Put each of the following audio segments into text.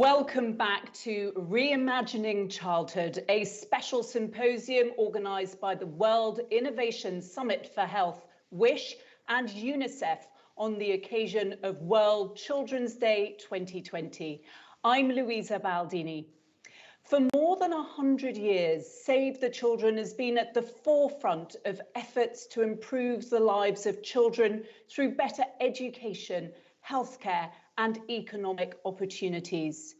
Welcome back to Reimagining Childhood, a special symposium organised by the World Innovation Summit for Health, WISH, and UNICEF on the occasion of World Children's Day 2020. I'm Louisa Baldini. For more than 100 years, Save the Children has been at the forefront of efforts to improve the lives of children through better education, healthcare, and economic opportunities.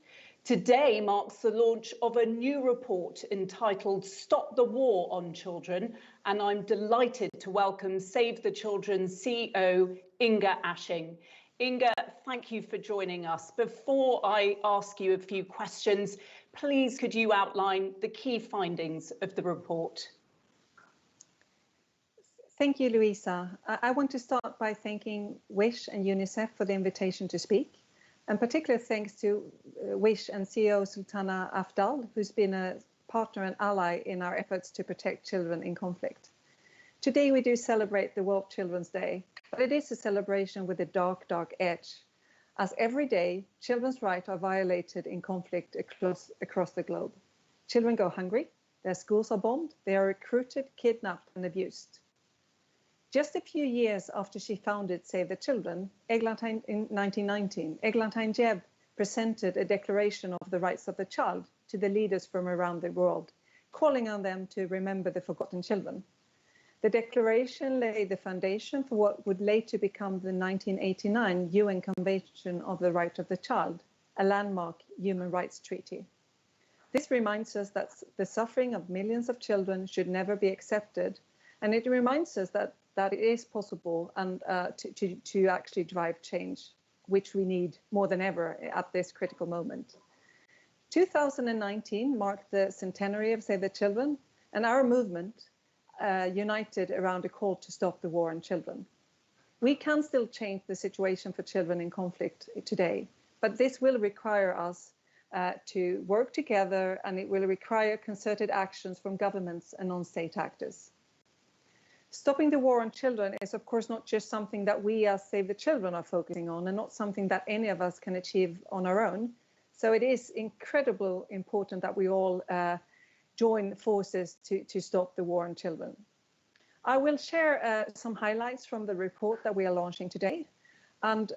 Today marks the launch of a new report entitled Stop the War on Children, and I'm delighted to welcome Save the Children's CEO, Inga Ashing. Inga, thank you for joining us. Before I ask you a few questions, please could you outline the key findings of the report? Thank you, Louisa. I want to start by thanking WISH and UNICEF for the invitation to speak, and particular thanks to WISH and CEO Sultana Afdal, who's been a partner and ally in our efforts to protect children in conflict. Today we do celebrate the World Children's Day, but it is a celebration with a dark, dark edge, as every day children's rights are violated in conflict across the globe. Children go hungry, their schools are bombed, they are recruited, kidnapped and abused. Just a few years after she founded Save the Children, Eglantine in 1919, Eglantine Jebb presented a declaration of the rights of the child to the leaders from around the world, calling on them to remember the forgotten children. The declaration laid the foundation for what would later become the 1989 UN Convention of the Right of the Child, a landmark human rights treaty. This reminds us that the suffering of millions of children should never be accepted, and it reminds us that it is possible and to actually drive change, which we need more than ever at this critical moment. 2019 marked the centenary of Save the Children, and our movement united around a call to stop the war on children. We can still change the situation for children in conflict today, but this will require us to work together, and it will require concerted actions from governments and non-state actors. Stopping the war on children is, of course, not just something that we as Save the Children are focusing on, and not something that any of us can achieve on our own. So it is incredibly important that we all join forces to stop the war on children. I will share some highlights from the report that we are launching today, and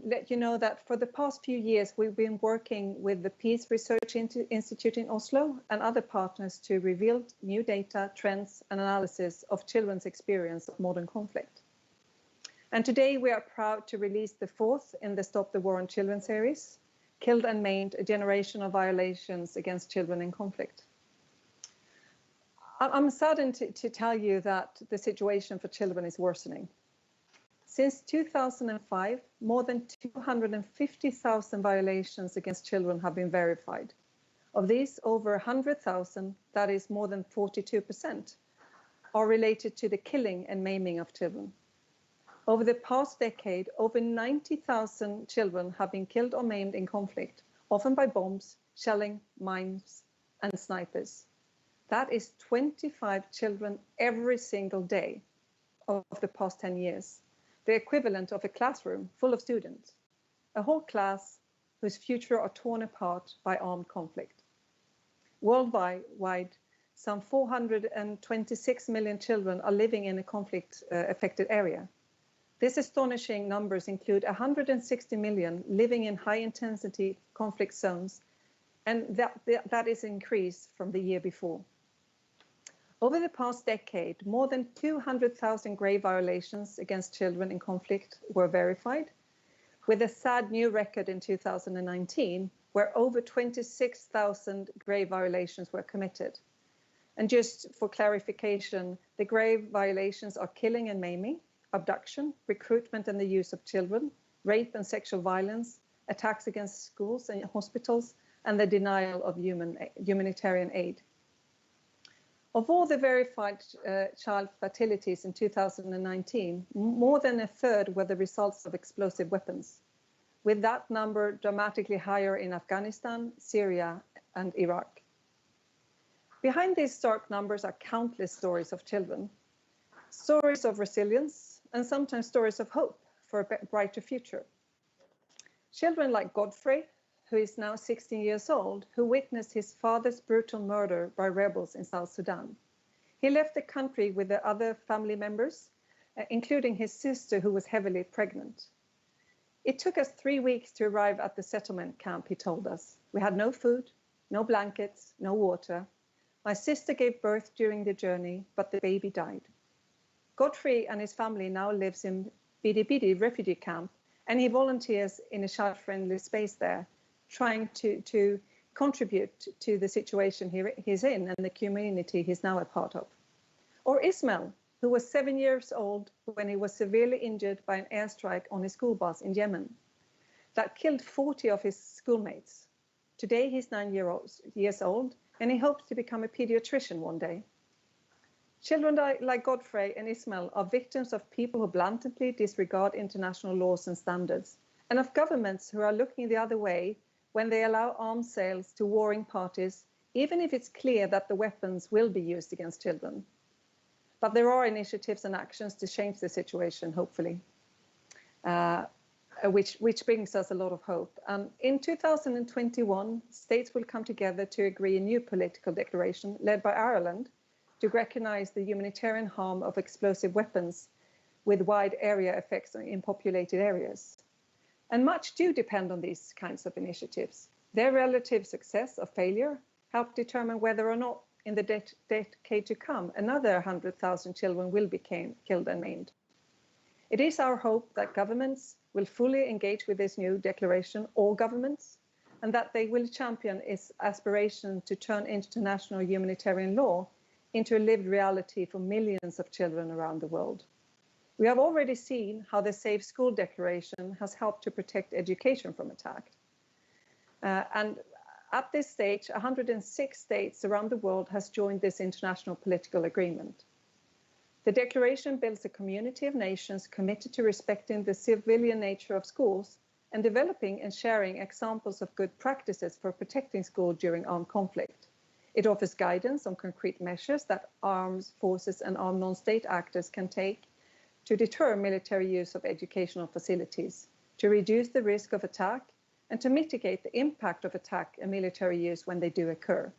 let you know that for the past few years we've been working with the Peace Research Institute in Oslo and other partners to reveal new data, trends and analysis of children's experience of modern conflict. And today we are proud to release the fourth in the Stop the War on Children series, Killed and Maimed, a generation of violations against children in conflict. I'm saddened to tell you that the situation for children is worsening. Since 2005, more than 250,000 violations against children have been verified. Of these, over 100,000, that is more than 42%, are related to the killing and maiming of children. Over the past decade, over 90,000 children have been killed or maimed in conflict, often by bombs, shelling, mines, and snipers. That is 25 children every single day of the past 10 years. The equivalent of a classroom full of students, a whole class whose future are torn apart by armed conflict. Worldwide, some 426 million children are living in a conflict-affected area. These astonishing numbers include 160 million living in high-intensity conflict zones, and that is increased from the year before. Over the past decade, more than 200,000 grave violations against children in conflict were verified, with a sad new record in 2019, where over 26,000 grave violations were committed. And just for clarification, the grave violations are killing and maiming, abduction, recruitment and the use of children, rape and sexual violence, attacks against schools and hospitals, and the denial of humanitarian aid. Of all the verified child fatalities in 2019, more than a third were the results of explosive weapons, with that number dramatically higher in Afghanistan, Syria, and Iraq. Behind these stark numbers are countless stories of children, stories of resilience, and sometimes stories of hope for a brighter future. Children like Godfrey, who is now 16 years old, who witnessed his father's brutal murder by rebels in South Sudan. He left the country with the other family members, including his sister, who was heavily pregnant. It took us 3 weeks to arrive at the settlement camp, he told us. We had no food, no blankets, no water. My sister gave birth during the journey, but the baby died. Godfrey and his family now lives in Bidi refugee camp, and he volunteers in a child-friendly space there, trying to contribute to the situation he's in and the community he's now a part of. Or Ismail, who was 7 years old when he was severely injured by an airstrike on his school bus in Yemen that killed 40 of his schoolmates. Today he's 9 years old, and he hopes to become a pediatrician one day. Children like Godfrey and Ismail are victims of people who blatantly disregard international laws and standards, and of governments who are looking the other way when they allow arms sales to warring parties, even if it's clear that the weapons will be used against children. But there are initiatives and actions to change the situation, hopefully, which brings us a lot of hope. In 2021, states will come together to agree a new political declaration led by Ireland to recognize the humanitarian harm of explosive weapons with wide area effects in populated areas. And much do depend on these kinds of initiatives. Their relative success or failure help determine whether or not in the decade to come, another 100,000 children will be killed and maimed. It is our hope that governments will fully engage with this new declaration, all governments, and that they will champion its aspiration to turn international humanitarian law into a lived reality for millions of children around the world. We have already seen how the Safe School Declaration has helped to protect education from attack. And at this stage, 106 states around the world has joined this international political agreement. The declaration builds a community of nations committed to respecting the civilian nature of schools and developing and sharing examples of good practices for protecting schools during armed conflict. It offers guidance on concrete measures that armed forces and armed non-state actors can take to deter military use of educational facilities, to reduce the risk of attack, and to mitigate the impact of attack and military use when they do occur.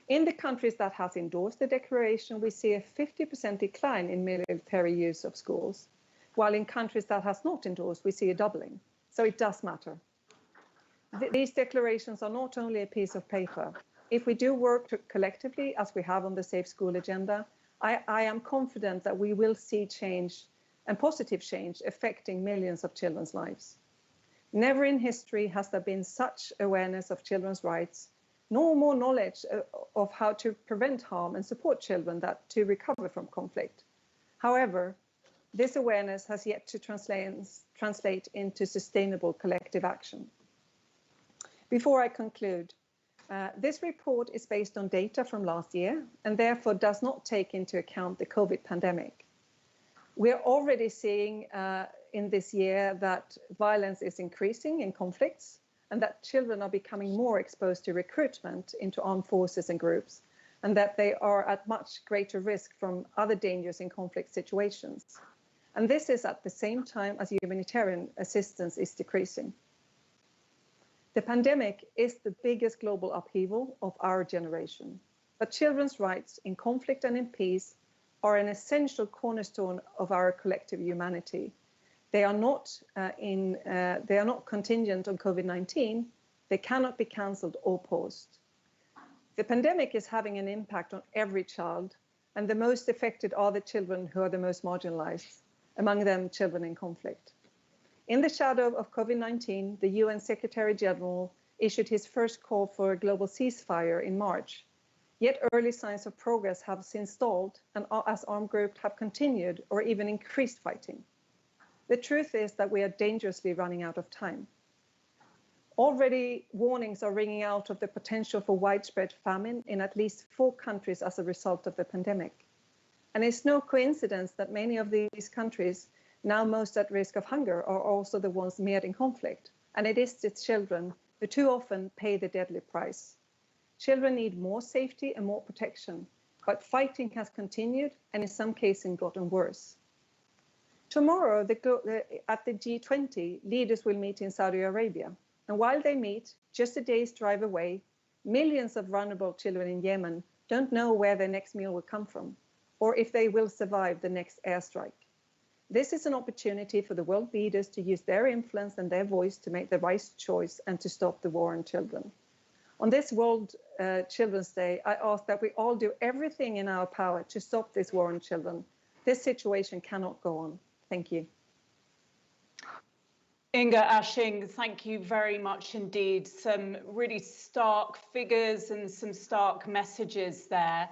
In the countries that have endorsed the declaration, we see a 50% decline in military use of schools, while in countries that has not endorsed, we see a doubling. So it does matter. These declarations are not only a piece of paper. If we do work collectively, as we have on the Safe School agenda, I am confident that we will see change and positive change affecting millions of children's lives. Never in history has there been such awareness of children's rights, nor more knowledge of how to prevent harm and support children to recover from conflict. However, this awareness has yet to translate into sustainable collective action. Before I conclude, this report is based on data from last year and therefore does not take into account the COVID pandemic. We are already seeing in this year that violence is increasing in conflicts and that children are becoming more exposed to recruitment into armed forces and groups, and that they are at much greater risk from other dangers in conflict situations. And this is at the same time as humanitarian assistance is decreasing. The pandemic is the biggest global upheaval of our generation, but children's rights in conflict and in peace are an essential cornerstone of our collective humanity. They are not contingent on COVID-19. They cannot be cancelled or paused. The pandemic is having an impact on every child, and the most affected are the children who are the most marginalized, among them children in conflict. In the shadow of COVID-19, the UN Secretary General issued his first call for a global ceasefire in March. Yet early signs of progress have since stalled, and as armed groups have continued or even increased fighting. The truth is that we are dangerously running out of time. Already warnings are ringing out of the potential for widespread famine in at least 4 countries as a result of the pandemic. And it's no coincidence that many of these countries now most at risk of hunger are also the ones mired in conflict. And it is the children who too often pay the deadly price. Children need more safety and more protection, but fighting has continued and in some cases gotten worse. Tomorrow at the G20, leaders will meet in Saudi Arabia. And while they meet, just a day's drive away, millions of vulnerable children in Yemen don't know where their next meal will come from, or if they will survive the next airstrike. This is an opportunity for the world leaders to use their influence and their voice to make the right choice and to stop the war on children. On this World Children's Day, I ask that we all do everything in our power to stop this war on children. This situation cannot go on. Thank you. Inga Ashing, thank you very much indeed. Some really stark figures and some stark messages there.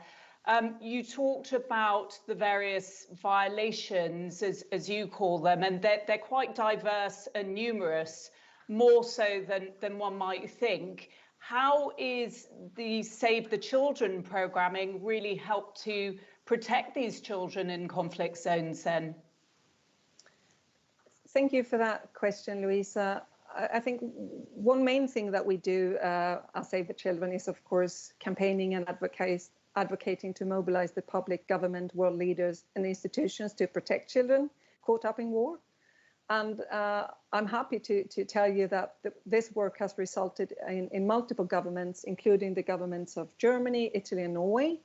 You talked about the various violations, as you call them, and they're quite diverse and numerous, more so than one might think. How is the Save the Children programming really help to protect these children in conflict zones then? Thank you for that question, Louisa. I think one main thing that we do at Save the Children is, of course, campaigning and advocating to mobilize the public, government, world leaders and institutions to protect children caught up in war. And I'm happy to tell you that this work has resulted in multiple governments, including the governments of Germany, Italy and Norway,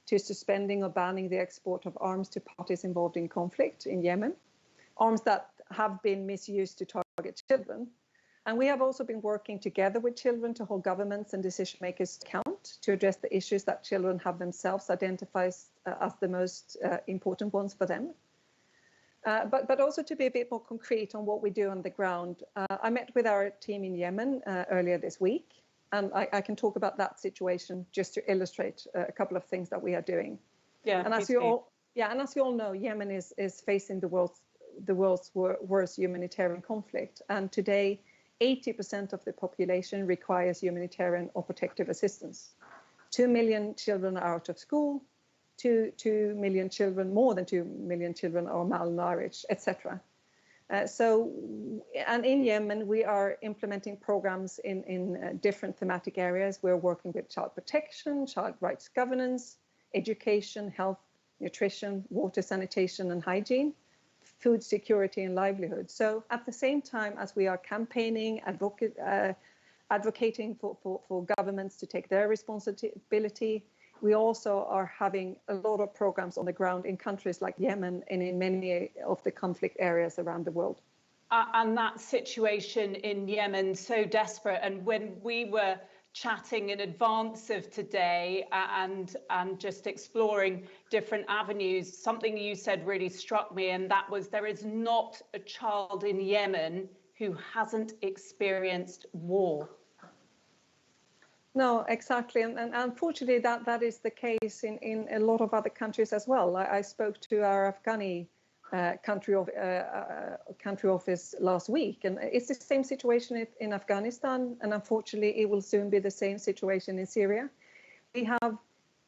to suspending or banning the export of arms to parties involved in conflict in Yemen, arms that have been misused to target children. And we have also been working together with children to hold governments and decision makers to account to address the issues that children have themselves identified as the most important ones for them. But also to be a bit more concrete on what we do on the ground. I met with our team in Yemen earlier this week, and I can talk about that situation just to illustrate a couple of things that we are doing. Yeah, and as you all know, Yemen is facing the world's worst humanitarian conflict, and today 80% of the population requires humanitarian or protective assistance. 2 million children are out of school, 2 million children, more than 2 million children are malnourished, etc. And in Yemen, we are implementing programs in different thematic areas. We're working with child protection, child rights governance, education, health, nutrition, water, sanitation and hygiene, food security and livelihood. So at the same time as we are campaigning, advocating for governments to take their responsibility, we also are having a lot of programs on the ground in countries like Yemen and in many of the conflict areas around the world. And that situation in Yemen, so desperate. And when we were chatting in advance of today and just exploring different avenues, something you said really struck me, and that was there is not a child in Yemen who hasn't experienced war. No, exactly. And unfortunately, that is the case in a lot of other countries as well. I spoke to our Afghani country office last week, and it's the same situation in Afghanistan, and unfortunately it will soon be the same situation in Syria. We have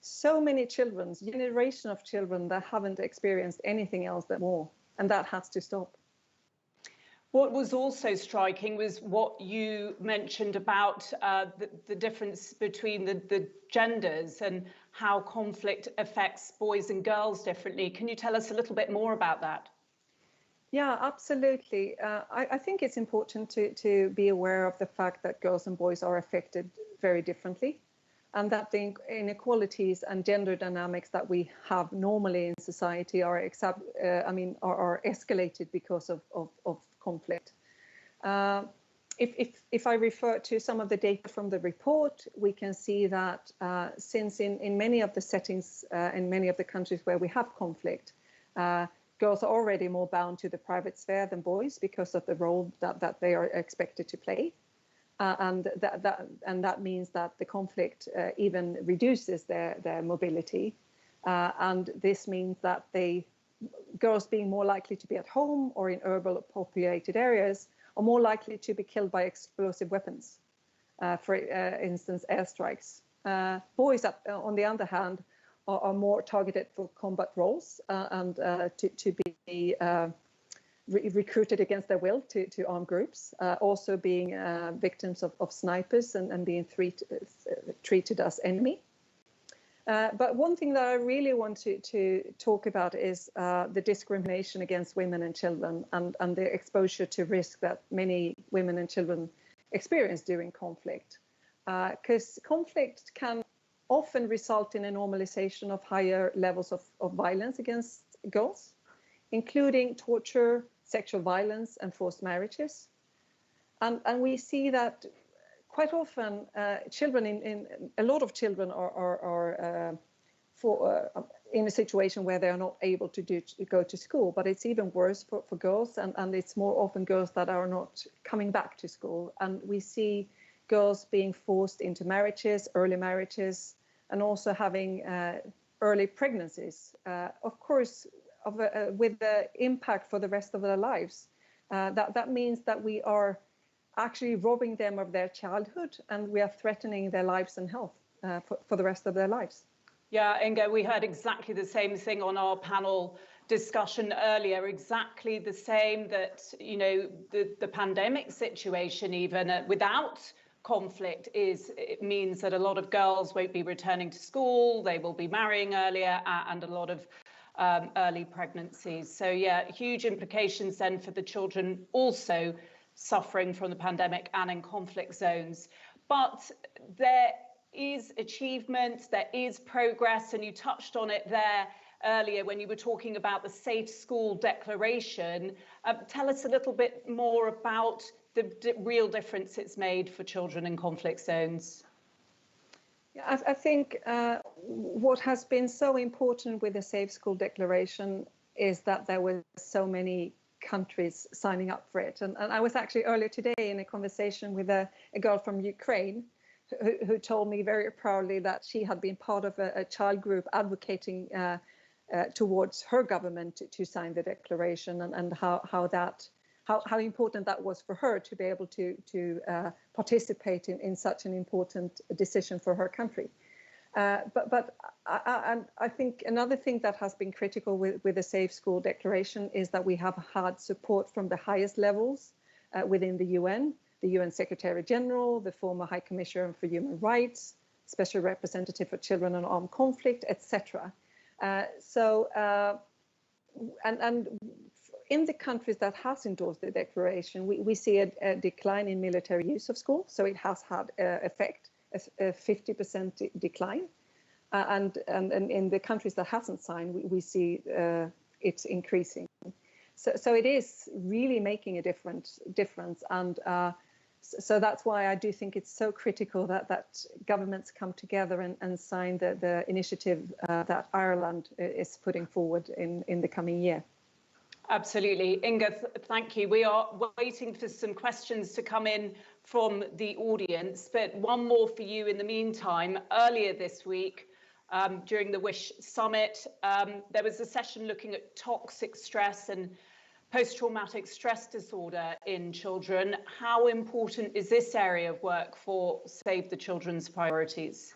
so many children, generation of children that haven't experienced anything else than war, and that has to stop. What was also striking was what you mentioned about the difference between the genders and how conflict affects boys and girls differently. Can you tell us a little bit more about that? Yeah, absolutely. I think it's important to be aware of the fact that girls and boys are affected very differently, and that the inequalities and gender dynamics that we have normally in society are escalated because of conflict. If I refer to some of the data from the report, we can see that since in many of the settings, in many of the countries where we have conflict, girls are already more bound to the private sphere than boys because of the role that they are expected to play. And that means that the conflict even reduces their mobility. And this means that girls being more likely to be at home or in urban populated areas are more likely to be killed by explosive weapons, for instance, airstrikes. Boys, on the other hand, are more targeted for combat roles and to be recruited against their will to armed groups, also being victims of snipers and being treated as enemy. But one thing that I really want to talk about is the discrimination against women and children and the exposure to risk that many women and children experience during conflict, because conflict can often result in a normalization of higher levels of violence against girls, including torture, sexual violence, and forced marriages. And we see that quite often children a lot of children are in a situation where they are not able to go to school, but it's even worse for girls, and it's more often girls that are not coming back to school. And we see girls being forced into marriages, early marriages, and also having early pregnancies, of course, with the impact for the rest of their lives. That means that we are actually robbing them of their childhood, and we are threatening their lives and health for the rest of their lives. Yeah, Inga, we heard exactly the same thing on our panel discussion earlier, exactly the same, that, you know, the pandemic situation, even without conflict, it means that a lot of girls won't be returning to school, they will be marrying earlier, and a lot of early pregnancies. So yeah, huge implications then for the children also suffering from the pandemic and in conflict zones. But there is achievement, there is progress, and you touched on it there earlier when you were talking about the Safe School Declaration. Tell us a little bit more about the real difference it's made for children in conflict zones. Yeah, I think what has been so important with the Safe School Declaration is that there were so many countries signing up for it. And I was actually earlier today in a conversation with a girl from Ukraine who told me very proudly that she had been part of a child group advocating towards her government to sign the declaration, and how important that was for her to be able to participate in such an important decision for her country. But I think another thing that has been critical with the Safe School Declaration is that we have had support from the highest levels within the UN Secretary General, the former High Commissioner for Human Rights, Special Representative for Children and Armed Conflict, etc. And in the countries that has endorsed the declaration, we see a decline in military use of schools. So it has had effect, a 50% decline. And in the countries that hasn't signed, we see it's increasing. So it is really making a difference. And so that's why I do think it's so critical that governments come together and sign the initiative that Ireland is putting forward in the coming year. Absolutely. Inga, thank you. We are waiting for some questions to come in from the audience, but one more for you in the meantime. Earlier this week, during the WISH summit, there was a session looking at toxic stress and post-traumatic stress disorder in children. How important is this area of work for Save the Children's priorities?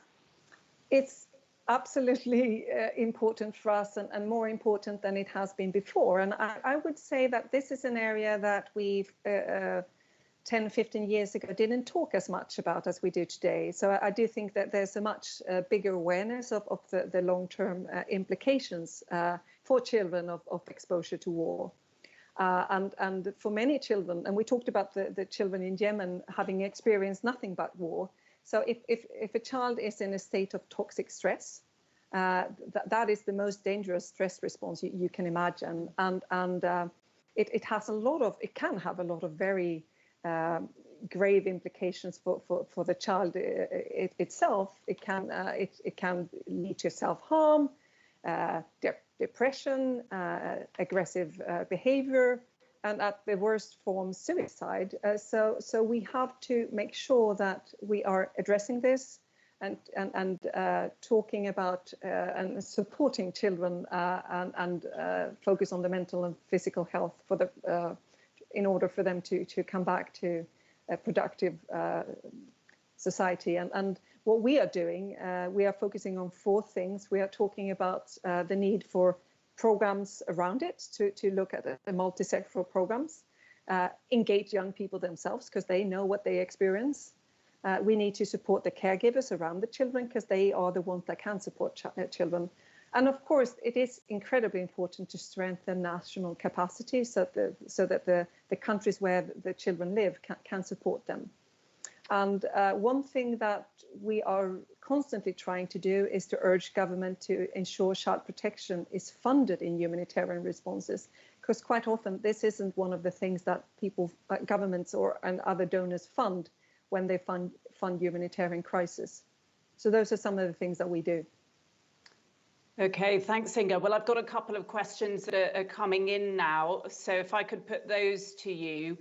It's absolutely important for us, and more important than it has been before. And I would say that this is an area that we've 10, 15 years ago didn't talk as much about as we do today. So I do think that there's a much bigger awareness of the long-term implications for children of exposure to war. And for many children, and we talked about the children in Yemen having experienced nothing but war. So if a child is in a state of toxic stress, that is the most dangerous stress response you can imagine. And it can have a lot of very grave implications for the child itself. It can lead to self-harm, depression, aggressive behavior, and at the worst form, suicide. So we have to make sure that we are addressing this and talking about and supporting children and focus on the mental and physical health in order for them to come back to a productive society. And what we are doing, we are focusing on 4 things. We are talking about the need for programs around it, to look at the multi-sectoral programs, engage young people themselves because they know what they experience. We need to support the caregivers around the children because they are the ones that can support children. And of course, it is incredibly important to strengthen national capacity so that the countries where the children live can support them. And one thing that we are constantly trying to do is to urge government to ensure child protection is funded in humanitarian responses, because quite often this isn't one of the things that people, governments and other donors fund when they fund humanitarian crisis. So those are some of the things that we do. Okay, thanks, Inga. Well, I've got a couple of questions that are coming in now. So if I could put those to you.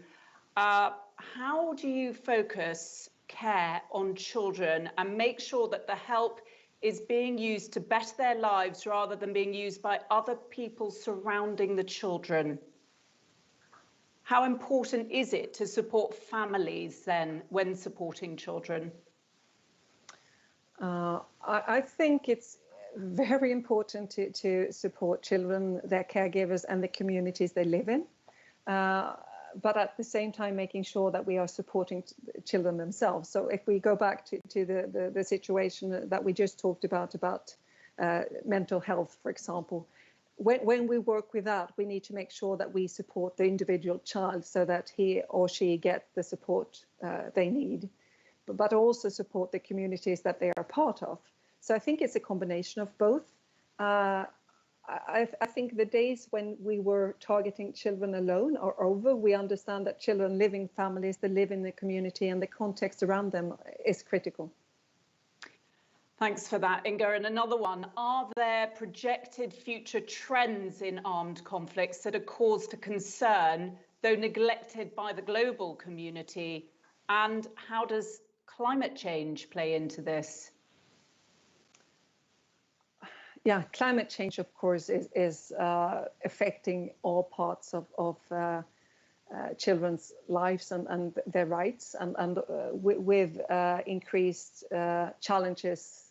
How do you focus care on children and make sure that the help is being used to better their lives rather than being used by other people surrounding the children? How important is it to support families then when supporting children? I think it's very important to support children, their caregivers, and the communities they live in. But at the same time, making sure that we are supporting children themselves. So if we go back to the situation that we just talked about mental health, for example, when we work with that, we need to make sure that we support the individual child so that he or she get the support they need, but also support the communities that they are part of. So I think it's a combination of both. I think the days when we were targeting children alone are over. We understand that children live in families, they live in the community, and the context around them is critical. Thanks for that, Inga. And another one, are there projected future trends in armed conflicts that are cause to concern, though neglected by the global community? And how does climate change play into this? Yeah, climate change, of course, is affecting all parts of children's lives and their rights. And with increased challenges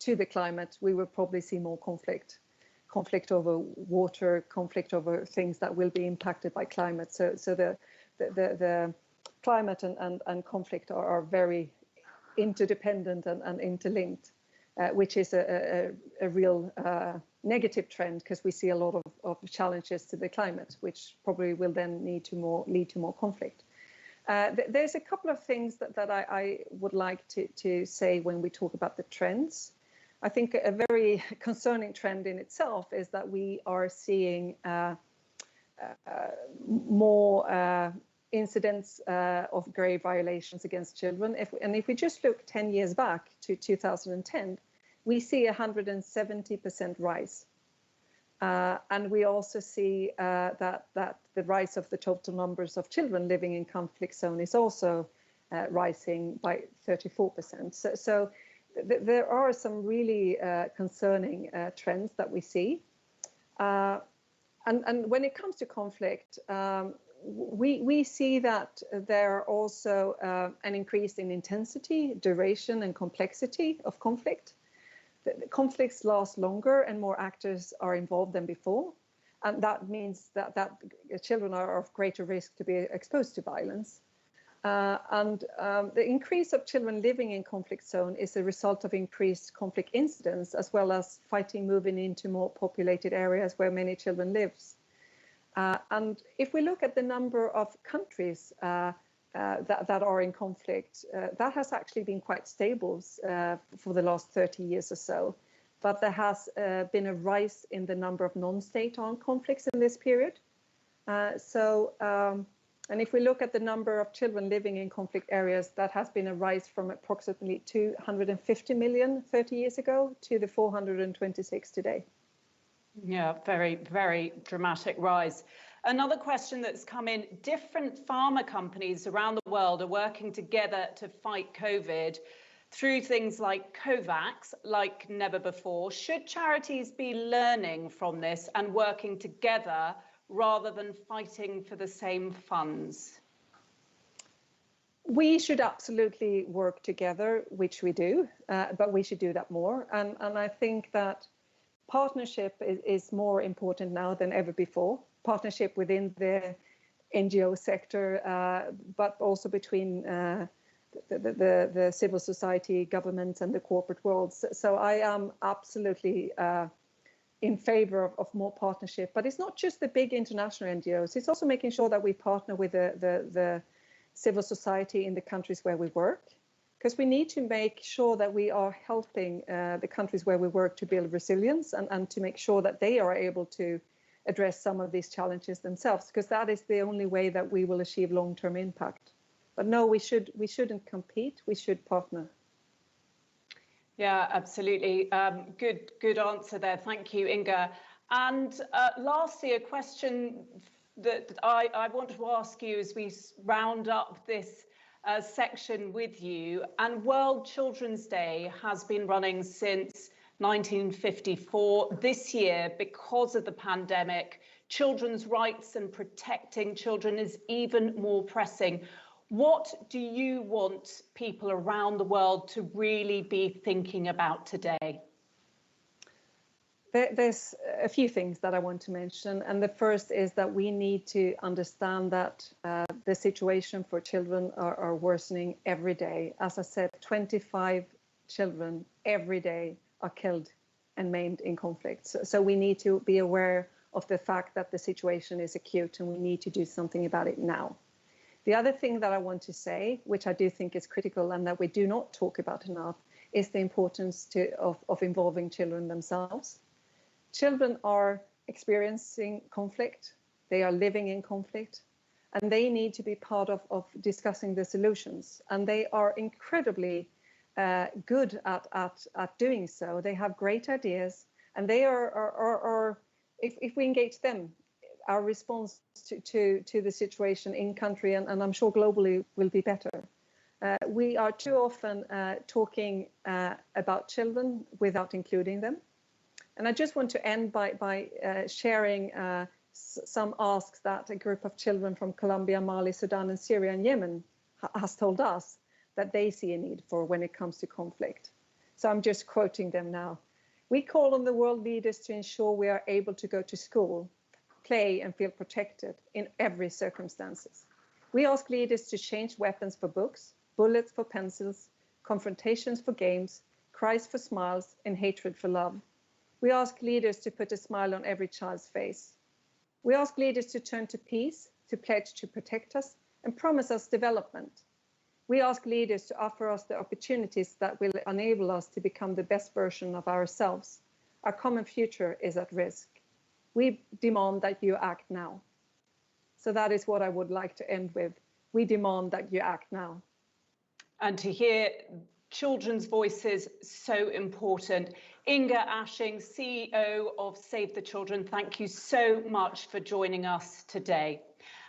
to the climate, we will probably see more conflict over water, conflict over things that will be impacted by climate. So the climate and conflict are very interdependent and interlinked. Which is a real negative trend, because we see a lot of challenges to the climate, which probably will then lead to more conflict. There's a couple of things that I would like to say when we talk about the trends. I think a very concerning trend in itself is that we are seeing more incidents of grave violations against children. If we just look 10 years back to 2010, we see 170% rise. And we also see that the rise of the total numbers of children living in conflict zone is also rising by 34%. So there are some really concerning trends that we see. And when it comes to conflict, we see that there are also an increase in intensity, duration, and complexity of conflict. The conflicts last longer and more actors are involved than before. And that means that children are of greater risk to be exposed to violence. The increase of children living in conflict zone is a result of increased conflict incidents, as well as fighting moving into more populated areas where many children live. And if we look at the number of countries that are in conflict, that has actually been quite stable for the last 30 years or so. But there has been a rise in the number of non-state armed conflicts in this period. And if we look at the number of children living in conflict areas, that has been a rise from approximately 250 million 30 years ago to the 426 today. Yeah, very, very dramatic rise. Another question that's come in, different pharma companies around the world are working together to fight COVID through things like COVAX, like never before. Should charities be learning from this and working together rather than fighting for the same funds? We should absolutely work together, which we do, but we should do that more. And I think that partnership is more important now than ever before. Partnership within the NGO sector, but also between the civil society, governments, and the corporate world. So I am absolutely in favor of more partnership. But it's not just the big international NGOs. It's also making sure that we partner with the civil society in the countries where we work, because we need to make sure that we are helping the countries where we work to build resilience and to make sure that they are able to address some of these challenges themselves, because that is the only way that we will achieve long-term impact. But no, we shouldn't compete, we should partner. Yeah, absolutely. Good answer there. Thank you, Inga. And lastly, a question that I want to ask you as we round up this section with you. And World Children's Day has been running since 1954. This year, because of the pandemic, children's rights and protecting children is even more pressing. What do you want people around the world to really be thinking about today? There's a few things that I want to mention. And the first is that we need to understand that the situation for children are worsening every day. As I said, 25 children every day are killed and maimed in conflicts. So we need to be aware of the fact that the situation is acute and we need to do something about it now. The other thing that I want to say, which I do think is critical and that we do not talk about enough, is the importance of involving children themselves. Children are experiencing conflict, they are living in conflict, and they need to be part of discussing the solutions. And they are incredibly good at doing so. They have great ideas, and they are if we engage them, our response to the situation in country and I'm sure globally will be better. We are too often talking about children without including them. And I just want to end by sharing some asks that a group of children from Colombia, Mali, Sudan, and Syria and Yemen has told us that they see a need for when it comes to conflict. So I'm just quoting them now. We call on the world leaders to ensure we are able to go to school, play and feel protected in every circumstances. We ask leaders to change weapons for books, bullets for pencils, confrontations for games, cries for smiles, and hatred for love. We ask leaders to put a smile on every child's face. We ask leaders to turn to peace, to pledge to protect us, and promise us development. We ask leaders to offer us the opportunities that will enable us to become the best version of ourselves. Our common future is at risk. We demand that you act now. So that is what I would like to end with. We demand that you act now. And to hear children's voices, so important. Inga Ashing, CEO of Save the Children, thank you so much for joining us today.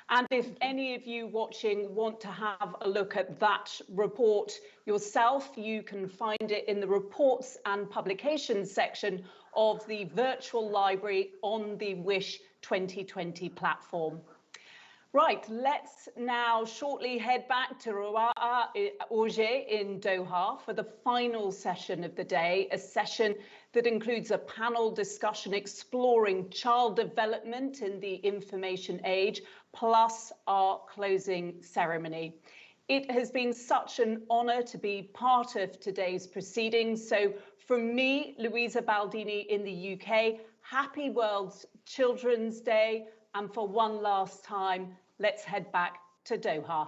And if any of you watching want to have a look at that report yourself, you can find it in the reports and publications section of the virtual library on the Wish 2020 platform. Right, let's now shortly head back to Rawaa Auger in Doha for the final session of the day, a session that includes a panel discussion exploring child development in the information age, plus our closing ceremony. It has been such an honour to be part of today's proceedings. So from me, Louisa Baldini in the UK, happy World Children's Day. And for one last time, let's head back to Doha.